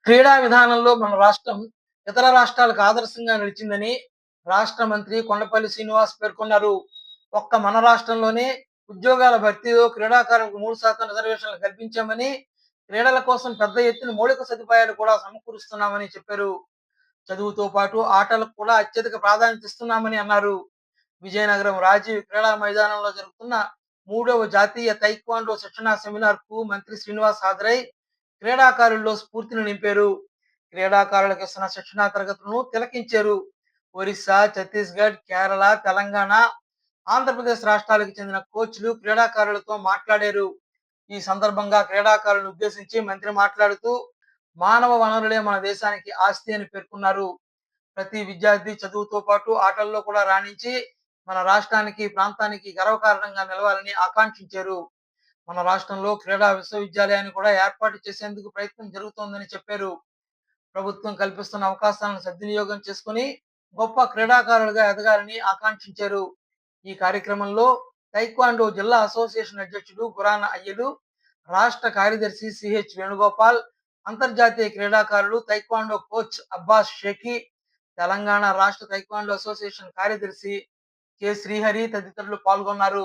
క్రీడా విధానంలో మన రాష్ట్రం ఇతర రాష్ట్రాలకు ఆదర్శంగా నిలిచిందని రాష్ట్ర మంత్రి కొండపల్లి శ్రీనివాస్ పేర్కొన్నారు. ఒక్క మన రాష్ట్రంలోనే ఉద్యోగాల భర్తీలో క్రీడాకారులకు 3% రిజర్వేషన్లు కల్పించామని, క్రీడల కోసం పెద్ద ఎత్తున మౌలిక సదుపాయాలు కూడా సమకూరుస్తున్నామని చెప్పారు. చదువుతో పాటు ఆటలకు కూడా అత్యధిక ప్రాధాన్యత ఇస్తున్నామని అన్నారు. విజయనగరం రాజీవ్ క్రీడా మైదానంలో జరుగుతున్న 3వ జాతీయ తైక్వాండో శిక్షణా సెమినార్‌కు మంత్రి శ్రీనివాస్ హాజరై క్రీడాకారుల్లో స్ఫూర్తిని నింపారు. క్రీడాకారులకు ఇస్తున్న శిక్షణా తరగతులను తిలకించారు. ఒరిస్సా, ఛత్తీస్‌గఢ్, కేరళ, తెలంగాణ, ఆంధ్రప్రదేశ్ రాష్ట్రాలకు చెందిన కోచ్‌లు క్రీడాకారులతో మాట్లాడారు. ఈ సందర్భంగా క్రీడాకారులను ఉద్దేశించి మంత్రి మాట్లాడుతూ, మానవ వనరులే మన దేశానికి ఆస్తి అని పేర్కొన్నారు. ప్రతి విద్యార్థి చదువుతో పాటు ఆటల్లో కూడా రాణించి మన రాష్ట్రానికి, ప్రాంతానికి గర్వకారణంగా నిలవాలని ఆకాంక్షించారు. మన రాష్ట్రంలో క్రీడా విశ్వవిద్యాలయాన్ని కూడా ఏర్పాటు చేసేందుకు ప్రయత్నం జరుగుతోందని చెప్పారు. ప్రభుత్వం కల్పిస్తున్న అవకాశాలను సద్వినియోగం చేసుకొని గొప్ప క్రీడాకారులుగా ఎదగాలని ఆకాంక్షించారు. ఈ కార్యక్రమంలో తైక్వాండో జిల్లా అసోసియేషన్ అధ్యక్షుడు గురాన అయ్యలు, రాష్ట్ర కార్యదర్శి సిహెచ్ వేణుగోపాల్, అంతర్జాతీయ క్రీడాకారులు తైక్వాండో కోచ్ అబ్బాస్ షేఖీ, తెలంగాణ రాష్ట్ర తైక్వాండో అసోసియేషన్ కార్యదర్శి కె శ్రీహరి తదితరులు పాల్గొన్నారు.